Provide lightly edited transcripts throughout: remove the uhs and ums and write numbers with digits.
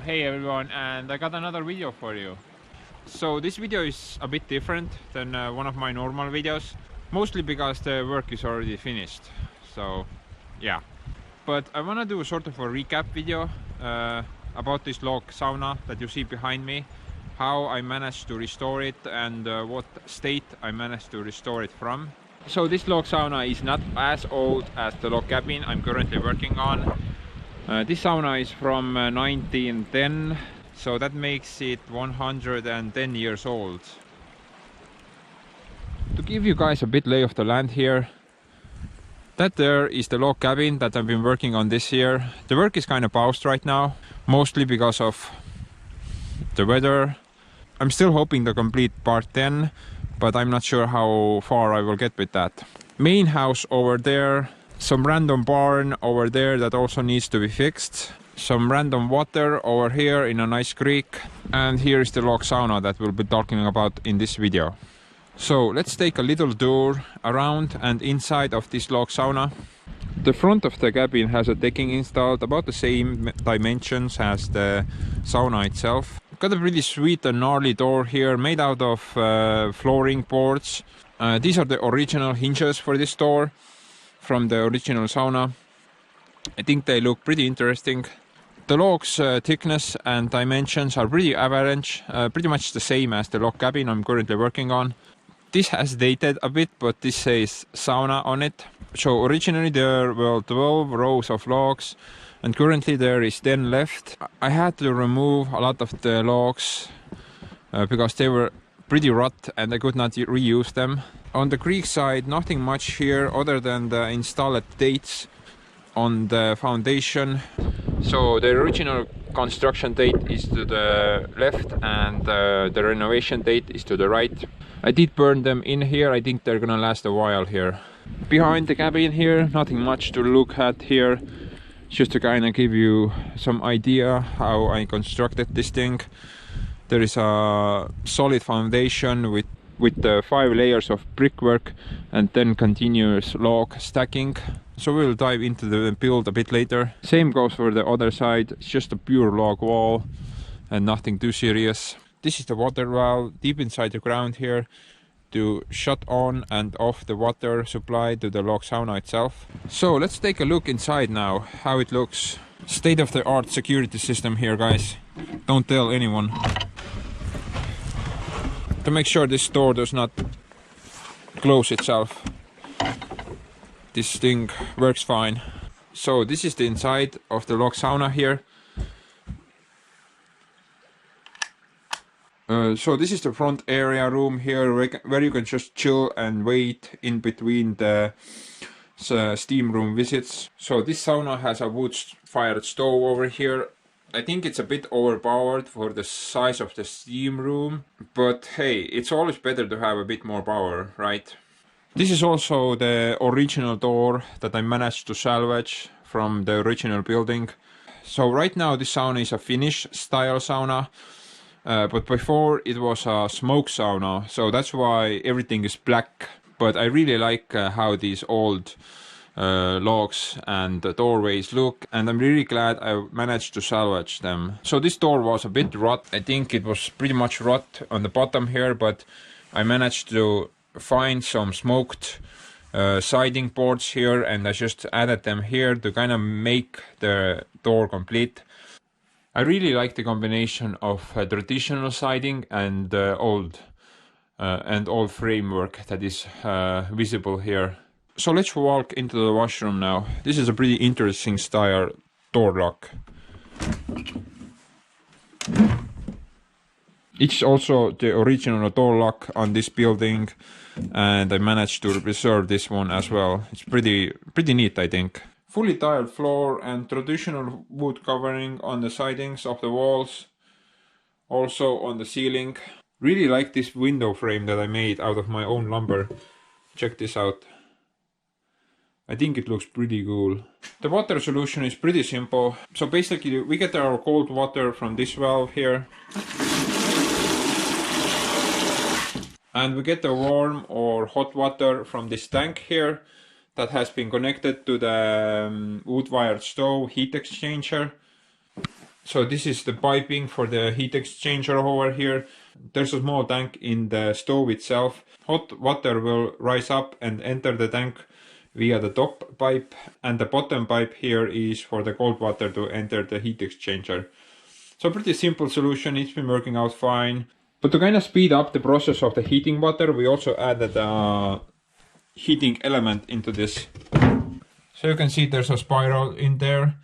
Hey everyone, and I got another video for you. So this video is a bit different than one of my normal videos, mostly because the work is already finished. So yeah, but I want to do sort of a recap video about this log sauna that you see behind me, how I managed to restore it and what state I managed to restore it from. So this log sauna is not as old as the log cabin I'm currently working on. This sauna is from 1910, so that makes it 110 years old. To give you guys a bit lay of the land here, that there is the log cabin that I've been working on this year. The work is kind of paused right now, mostly because of the weather. I'm still hoping to complete part 10, but I'm not sure how far I will get with that. Main house over there. Some random barn over there that also needs to be fixed. Some random water over here in a nice creek. And here is the log sauna that we'll be talking about in this video. So let's take a little tour around and inside of this log sauna. The front of the cabin has a decking installed about the same dimensions as the sauna itself. Got a really sweet and gnarly door here made out of flooring boards. These are the original hinges for this door from the original sauna. I think they look pretty interesting. The log's thickness and dimensions are pretty average, pretty much the same as the log cabin I'm currently working on. This has dated a bit, but this says sauna on it. So originally there were 12 rows of logs and currently there is 10 left. I had to remove a lot of the logs because they were pretty rot and I could not reuse them. On the creek side, nothing much here other than the installed dates on the foundation. So the original construction date is to the left and the renovation date is to the right. I did burn them in here. I think they're gonna last a while here. Behind the cabin here, nothing much to look at here. Just to kind of give you some idea how I constructed this thing. There is a solid foundation with the 5 layers of brickwork and then continuous log stacking. So we'll dive into the build a bit later. Same goes for the other side. It's just a pure log wall and nothing too serious. This is the water valve deep inside the ground here to shut on and off the water supply to the log sauna itself. So let's take a look inside now, how it looks. State-of-the-art security system here, guys. Don't tell anyone. To make sure this door does not close itself. This thing works fine. So this is the inside of the log sauna here. So this is the front area room here where you can just chill and wait in between the steam room visits. So this sauna has a wood-fired stove over here. I think it's a bit overpowered for the size of the steam room, but hey, it's always better to have a bit more power, right? This is also the original door that I managed to salvage from the original building. So right now this sauna is a Finnish style sauna, but before it was a smoke sauna, so that's why everything is black. But I really like how these old logs and the doorways look, and I'm really glad I managed to salvage them. So this door was a bit rot. I think it was pretty much rot on the bottom here, but I managed to find some smoked siding boards here and I just added them here to kind of make the door complete. I really like the combination of traditional siding and old framework that is visible here. So let's walk into the washroom now. This is a pretty interesting style door lock. It's also the original door lock on this building and I managed to preserve this one as well. It's pretty neat, I think. Fully tiled floor and traditional wood covering on the sidings of the walls. Also on the ceiling. Really like this window frame that I made out of my own lumber. Check this out. I think it looks pretty cool. The water solution is pretty simple. So basically we get our cold water from this valve here. And we get the warm or hot water from this tank here that has been connected to the wood-wired stove heat exchanger. So this is the piping for the heat exchanger over here. There's a small tank in the stove itself. Hot water will rise up and enter the tank via the top pipe, and the bottom pipe here is for the cold water to enter the heat exchanger. So pretty simple solution, it's been working out fine. But to kind of speed up the process of the heating water, we also added a heating element into this. So you can see there's a spiral in there,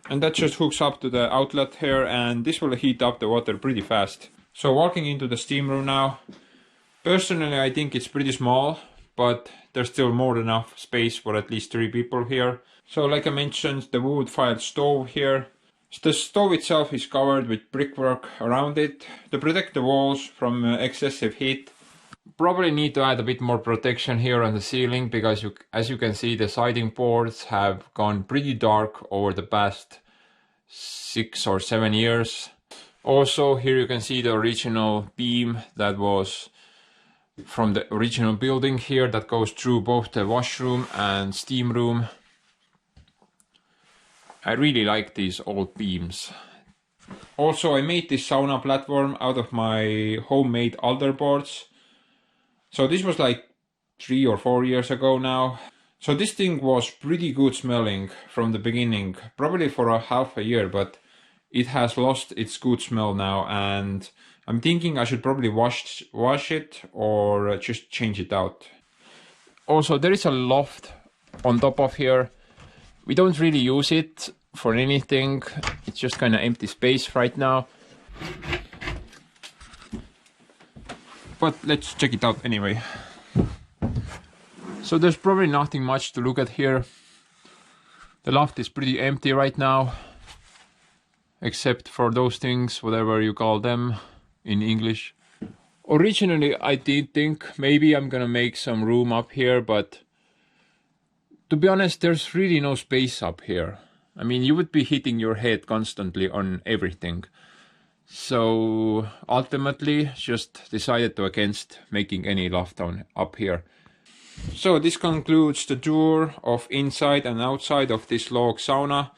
and that just hooks up to the outlet here, and this will heat up the water pretty fast. So walking into the steam room now. Personally, I think it's pretty small, but there's still more than enough space for at least 3 people here. So like I mentioned, the wood-fired stove here. The stove itself is covered with brickwork around it to protect the walls from excessive heat. Probably need to add a bit more protection here on the ceiling, because as you can see, the siding boards have gone pretty dark over the past 6 or 7 years. Also, here you can see the original beam that was from the original building here that goes through both the washroom and steam room. I really like these old beams. Also, I made this sauna platform out of my homemade alder boards. So this was like 3 or 4 years ago now. So this thing was pretty good smelling from the beginning, probably for a half a year, but it has lost its good smell now, and I'm thinking I should probably wash it or just change it out. Also, there is a loft on top of here. We don't really use it for anything. It's just kind of empty space right now. But let's check it out anyway. So there's probably nothing much to look at here. The loft is pretty empty right now, except for those things, whatever you call them in English. Originally, I did think maybe I'm gonna make some room up here, but to be honest, there's really no space up here. I mean, you would be hitting your head constantly on everything. So ultimately, just decided to against making any loft down up here. So this concludes the tour of inside and outside of this log sauna.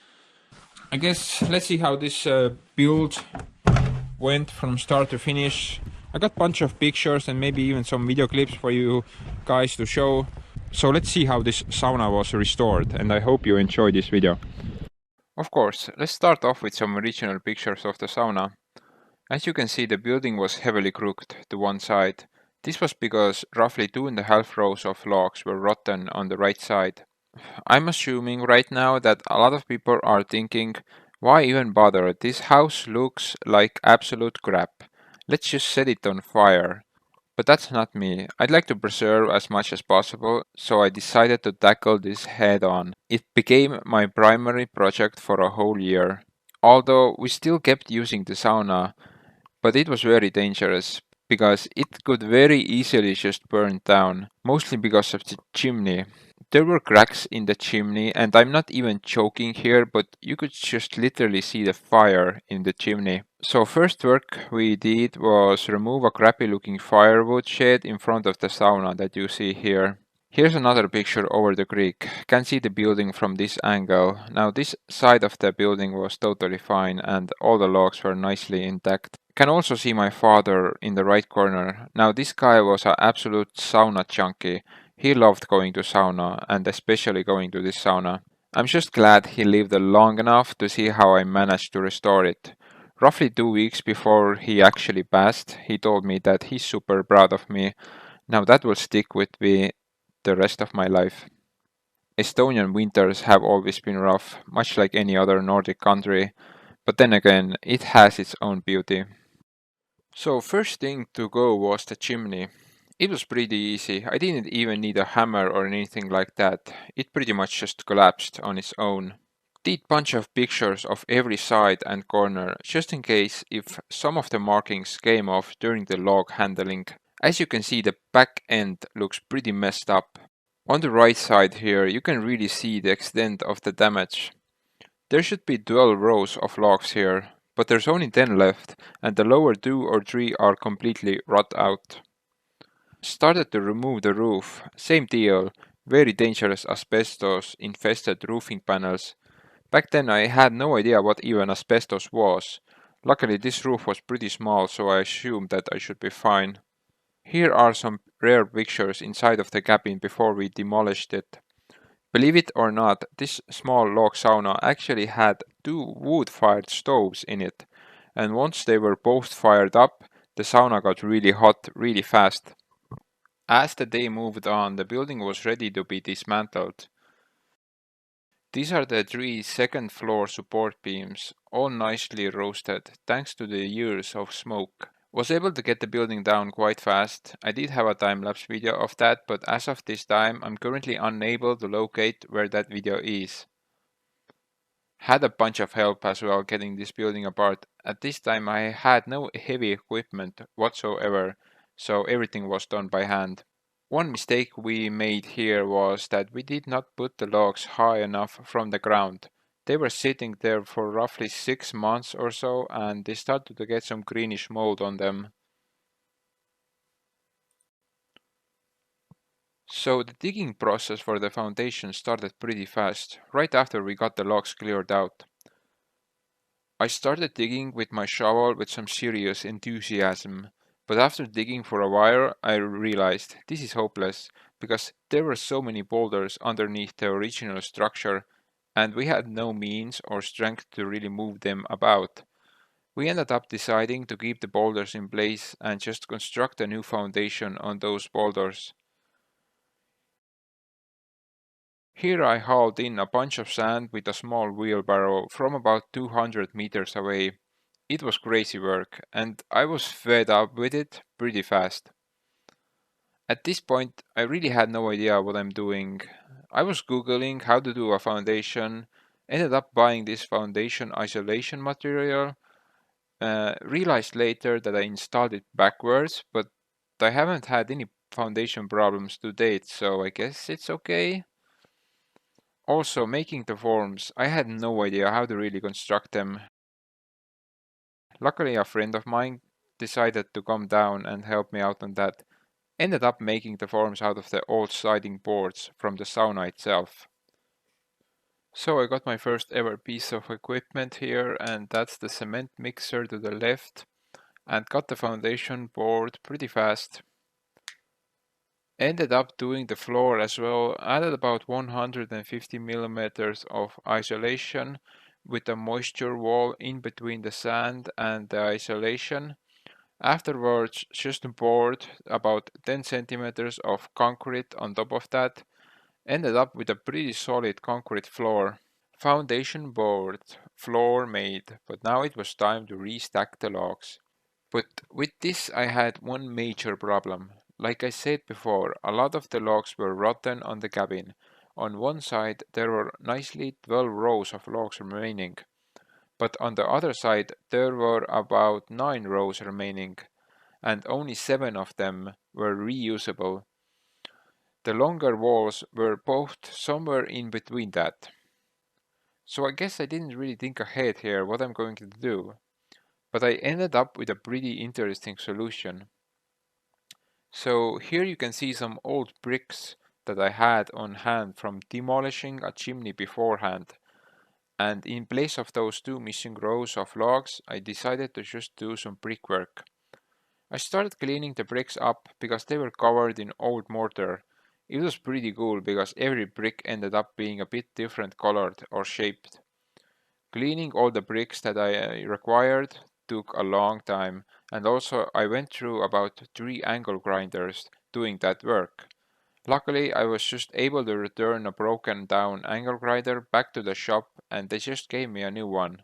I guess let's see how this build went from start to finish. I got a bunch of pictures and maybe even some video clips for you guys to show. So let's see how this sauna was restored, and I hope you enjoyed this video. Of course, let's start off with some original pictures of the sauna. As you can see, the building was heavily crooked to one side. This was because roughly 2.5 rows of logs were rotten on the right side. I'm assuming right now that a lot of people are thinking, why even bother? This house looks like absolute crap. Let's just set it on fire. But that's not me. I'd like to preserve as much as possible, so I decided to tackle this head on. It became my primary project for a whole year. Although we still kept using the sauna, but it was very dangerous, because it could very easily just burn down, mostly because of the chimney. There were cracks in the chimney, and I'm not even joking here, but you could just literally see the fire in the chimney. So first work we did was remove a crappy looking firewood shed in front of the sauna that you see here. Here's another picture over the creek. Can see the building from this angle. Now this side of the building was totally fine and all the logs were nicely intact. Can also see my father in the right corner. Now this guy was an absolute sauna junkie. He loved going to sauna, and especially going to this sauna. I'm just glad he lived long enough to see how I managed to restore it. Roughly 2 weeks before he actually passed, he told me that he's super proud of me. Now that will stick with me the rest of my life. Estonian winters have always been rough, much like any other Nordic country, but then again, it has its own beauty. So first thing to go was the chimney. It was pretty easy. I didn't even need a hammer or anything like that. It pretty much just collapsed on its own. Did bunch of pictures of every side and corner, just in case if some of the markings came off during the log handling. As you can see, the back end looks pretty messed up. On the right side here, you can really see the extent of the damage. There should be 12 rows of logs here, but there's only 10 left, and the lower 2 or 3 are completely rot out. Started to remove the roof. Same deal, very dangerous asbestos infested roofing panels. Back then I had no idea what even asbestos was. Luckily this roof was pretty small, so I assumed that I should be fine. Here are some rare pictures inside of the cabin before we demolished it. Believe it or not, this small log sauna actually had two wood-fired stoves in it, and once they were both fired up, the sauna got really hot really fast. As the day moved on, the building was ready to be dismantled. These are the three second floor support beams, all nicely roasted, thanks to the years of smoke. Was able to get the building down quite fast. I did have a time-lapse video of that, but as of this time, I'm currently unable to locate where that video is. Had a bunch of help as well getting this building apart. At this time I had no heavy equipment whatsoever, so everything was done by hand. One mistake we made here was that we did not put the logs high enough from the ground. They were sitting there for roughly 6 months or so, and they started to get some greenish mold on them. So the digging process for the foundation started pretty fast, right after we got the logs cleared out. I started digging with my shovel with some serious enthusiasm, but after digging for a while I realized this is hopeless because there were so many boulders underneath the original structure and we had no means or strength to really move them about. We ended up deciding to keep the boulders in place and just construct a new foundation on those boulders. Here I hauled in a bunch of sand with a small wheelbarrow from about 200 meters away. It was crazy work, and I was fed up with it pretty fast. At this point, I really had no idea what I'm doing. I was googling how to do a foundation, ended up buying this foundation isolation material, realized later that I installed it backwards, but I haven't had any foundation problems to date, so I guess it's okay. Also, making the forms, I had no idea how to really construct them. Luckily, a friend of mine decided to come down and help me out on that. Ended up making the forms out of the old sliding boards from the sauna itself. So I got my first ever piece of equipment here, and that's the cement mixer to the left, and got the foundation board pretty fast. Ended up doing the floor as well, added about 150 millimeters of isolation with a moisture wall in between the sand and the isolation. Afterwards, just poured about 10 centimeters of concrete on top of that. Ended up with a pretty solid concrete floor. Foundation board, floor made, but now it was time to restack the logs. But with this I had one major problem. Like I said before, a lot of the logs were rotten on the cabin. On one side there were nicely 12 rows of logs remaining, but on the other side there were about 9 rows remaining, and only 7 of them were reusable. The longer walls were both somewhere in between that. So I guess I didn't really think ahead here what I'm going to do, but I ended up with a pretty interesting solution. So here you can see some old bricks that I had on hand from demolishing a chimney beforehand. And in place of those two missing rows of logs, I decided to just do some brickwork. I started cleaning the bricks up because they were covered in old mortar. It was pretty cool because every brick ended up being a bit different colored or shaped. Cleaning all the bricks that I required took a long time, and also I went through about 3 angle grinders doing that work. Luckily, I was just able to return a broken down angle grinder back to the shop and they just gave me a new one.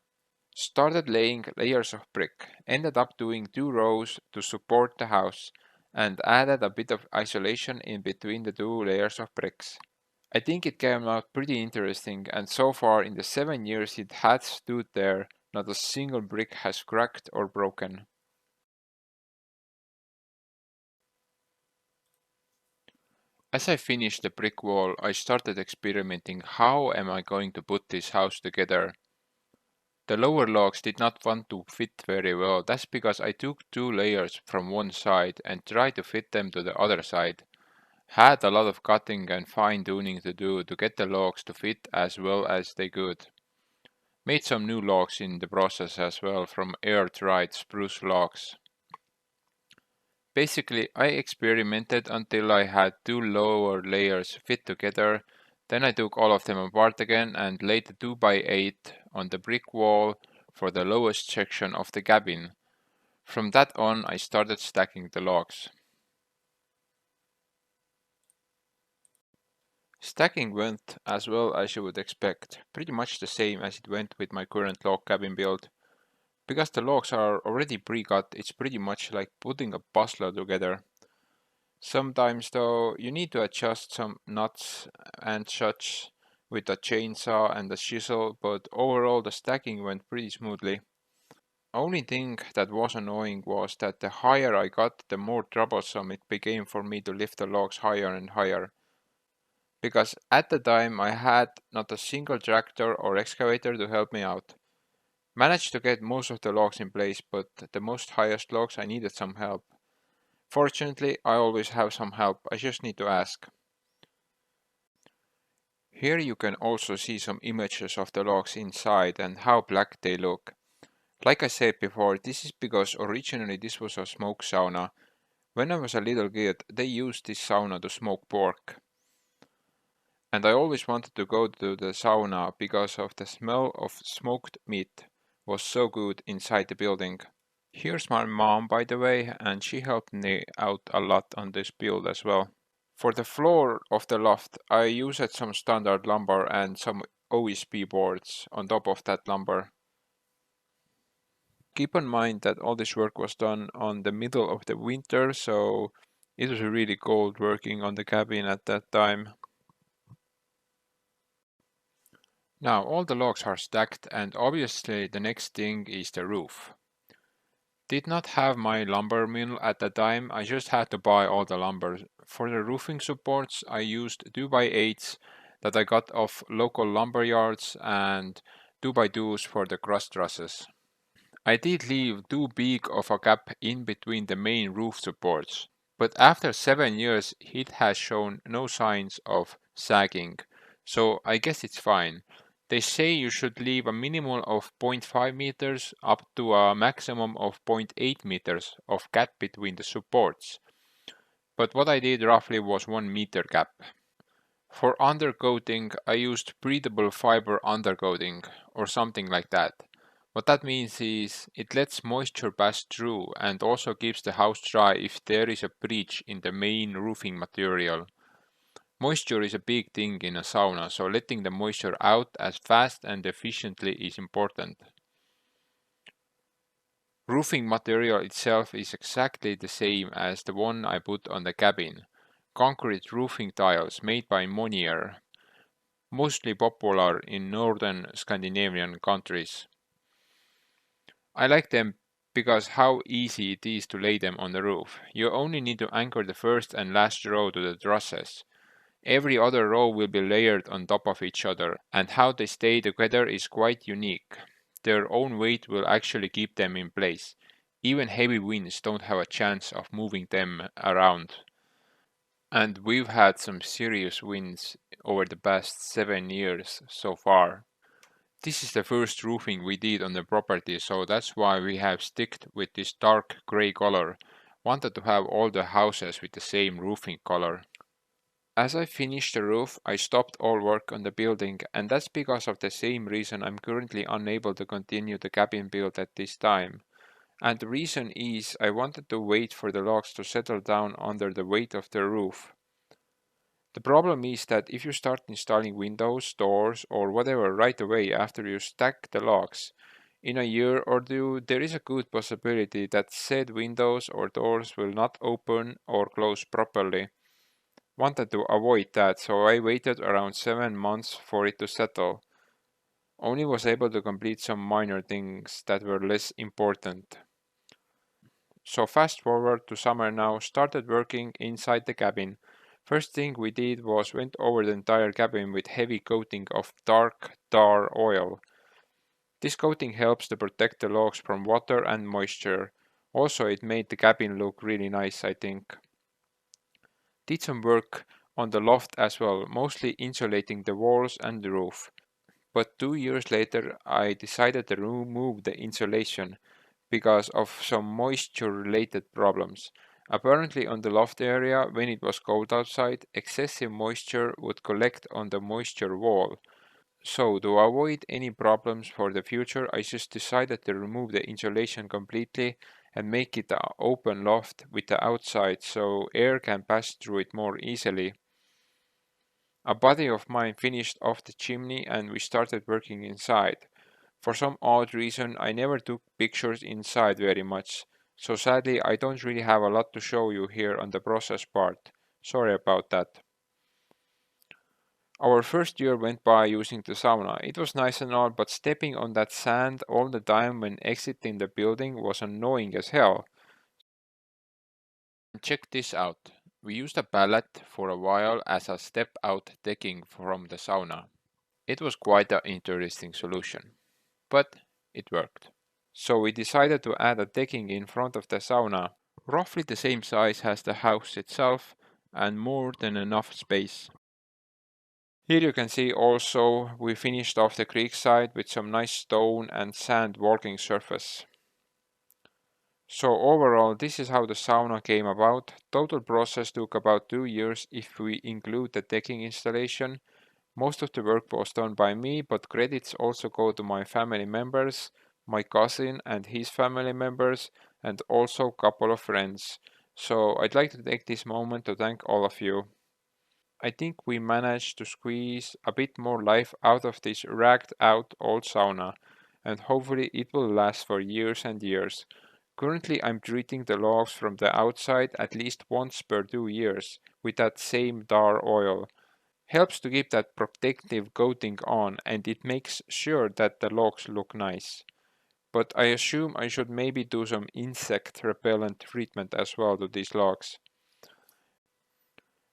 Started laying layers of brick, ended up doing 2 rows to support the house, and added a bit of isolation in between the 2 layers of bricks. I think it came out pretty interesting, and so far in the 7 years it had stood there, not a single brick has cracked or broken. As I finished the brick wall, I started experimenting how am I going to put this house together. The lower logs did not want to fit very well, that's because I took 2 layers from one side and tried to fit them to the other side. Had a lot of cutting and fine tuning to do to get the logs to fit as well as they could. Made some new logs in the process as well from air-dried spruce logs. Basically, I experimented until I had two lower layers fit together, then I took all of them apart again and laid the 2x8 on the brick wall for the lowest section of the cabin. From that on, I started stacking the logs. Stacking went as well as you would expect, pretty much the same as it went with my current log cabin build. Because the logs are already pre-cut, it's pretty much like putting a puzzle together. Sometimes though, you need to adjust some nuts and such with a chainsaw and a chisel, but overall the stacking went pretty smoothly. Only thing that was annoying was that the higher I got, the more troublesome it became for me to lift the logs higher and higher. Because at the time I had not a single tractor or excavator to help me out. Managed to get most of the logs in place, but the most highest logs I needed some help. Fortunately, I always have some help, I just need to ask. Here you can also see some images of the logs inside and how black they look. Like I said before, this is because originally this was a smoke sauna. When I was a little kid, they used this sauna to smoke pork. And I always wanted to go to the sauna because of the smell of smoked meat was so good inside the building. Here's my mom, by the way, and she helped me out a lot on this build as well. For the floor of the loft, I used some standard lumber and some OSB boards on top of that lumber. Keep in mind that all this work was done on the middle of the winter, so it was really cold working on the cabin at that time. Now all the logs are stacked and obviously the next thing is the roof. Did not have my lumber mill at the time, I just had to buy all the lumber. For the roofing supports I used 2x8s that I got off local lumber yards and 2x2s for the cross trusses. I did leave too big of a gap in between the main roof supports, but after 7 years it has shown no signs of sagging, so I guess it's fine. They say you should leave a minimum of 0.5 meters up to a maximum of 0.8 meters of gap between the supports, but what I did roughly was 1 meter gap. For undercoating, I used breathable fiber undercoating or something like that. What that means is it lets moisture pass through and also keeps the house dry if there is a breach in the main roofing material. Moisture is a big thing in a sauna, so letting the moisture out as fast and efficiently is important. Roofing material itself is exactly the same as the one I put on the cabin. Concrete roofing tiles made by Monier, mostly popular in northern Scandinavian countries. I like them because how easy it is to lay them on the roof. You only need to anchor the first and last row to the trusses. Every other row will be layered on top of each other, and how they stay together is quite unique. Their own weight will actually keep them in place. Even heavy winds don't have a chance of moving them around. And we've had some serious winds over the past 7 years so far. This is the first roofing we did on the property, so that's why we have sticked with this dark grey color. Wanted to have all the houses with the same roofing color. As I finished the roof, I stopped all work on the building, and that's because of the same reason I'm currently unable to continue the cabin build at this time. And the reason is I wanted to wait for the logs to settle down under the weight of the roof. The problem is that if you start installing windows, doors, or whatever right away after you stack the logs, in a year or two there is a good possibility that said windows or doors will not open or close properly. Wanted to avoid that, so I waited around 7 months for it to settle. Only was able to complete some minor things that were less important. So fast forward to summer now, started working inside the cabin. First thing we did was went over the entire cabin with heavy coating of dark tar oil. This coating helps to protect the logs from water and moisture. Also it made the cabin look really nice, I think. Did some work on the loft as well, mostly insulating the walls and the roof. But 2 years later I decided to remove the insulation because of some moisture related problems. Apparently on the loft area, when it was cold outside, excessive moisture would collect on the moisture wall. So to avoid any problems for the future, I just decided to remove the insulation completely and make it an open loft with the outside so air can pass through it more easily. A buddy of mine finished off the chimney and we started working inside. For some odd reason, I never took pictures inside very much, so sadly I don't really have a lot to show you here on the process part. Sorry about that. Our first year went by using the sauna. It was nice and all, but stepping on that sand all the time when exiting the building was annoying as hell. Check this out. We used a pallet for a while as a step out decking from the sauna. It was quite an interesting solution, but it worked. So we decided to add a decking in front of the sauna, roughly the same size as the house itself and more than enough space. Here you can see also we finished off the creek side with some nice stone and sand walking surface. So overall this is how the sauna came about. Total process took about 2 years if we include the decking installation. Most of the work was done by me, but credits also go to my family members, my cousin and his family members, and also a couple of friends. So I'd like to take this moment to thank all of you. I think we managed to squeeze a bit more life out of this ragged out old sauna, and hopefully it will last for years and years. Currently I'm treating the logs from the outside at least once per 2 years with that same tar oil. Helps to keep that protective coating on and it makes sure that the logs look nice. But I assume I should maybe do some insect repellent treatment as well to these logs.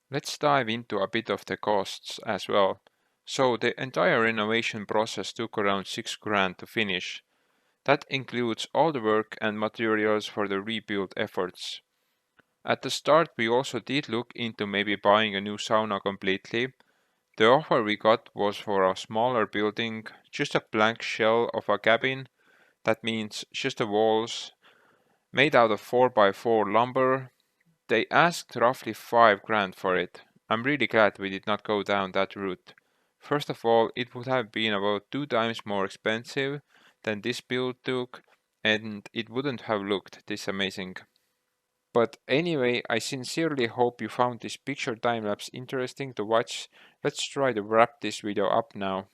Let's dive into a bit of the costs as well. So the entire renovation process took around 6 grand to finish. That includes all the work and materials for the rebuild efforts. At the start we also did look into maybe buying a new sauna completely. The offer we got was for a smaller building, just a blank shell of a cabin, that means just the walls, made out of 4x4 lumber. They asked roughly 5 grand for it. I'm really glad we did not go down that route. First of all, it would have been about 2 times more expensive than this build took, and it wouldn't have looked this amazing. But anyway, I sincerely hope you found this picture time-lapse interesting to watch. Let's try to wrap this video up now.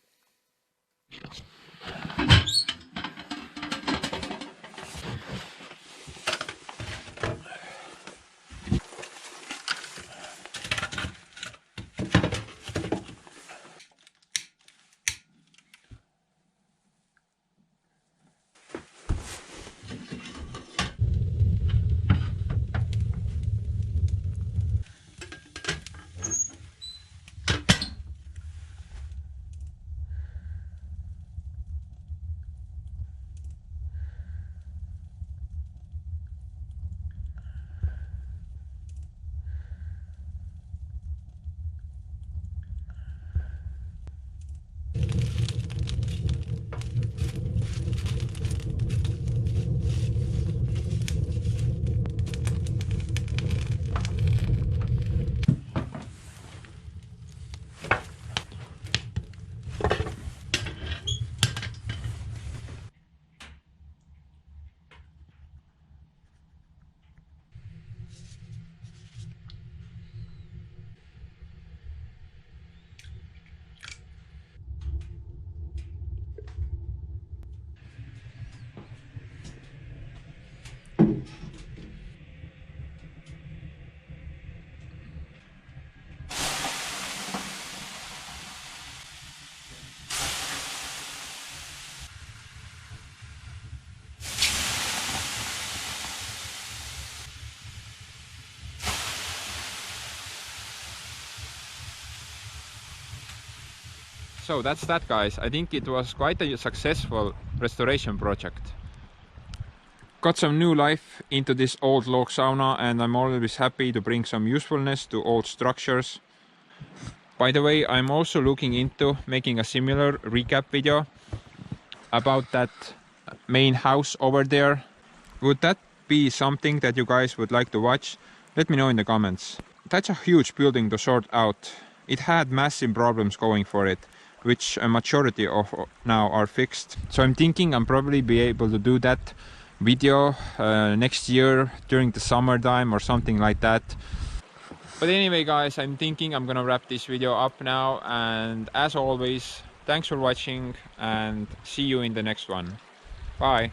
So that's that, guys. I think it was quite a successful restoration project. Got some new life into this old log sauna and I'm always happy to bring some usefulness to old structures. By the way, I'm also looking into making a similar recap video about that main house over there. Would that be something that you guys would like to watch? Let me know in the comments. That's a huge building to sort out. It had massive problems going for it, which a majority of now are fixed. So I'm thinking I'm probably be able to do that video next year during the summertime or something like that. But anyway guys, I'm thinking I'm gonna wrap this video up now, and as always, thanks for watching and see you in the next one. Bye!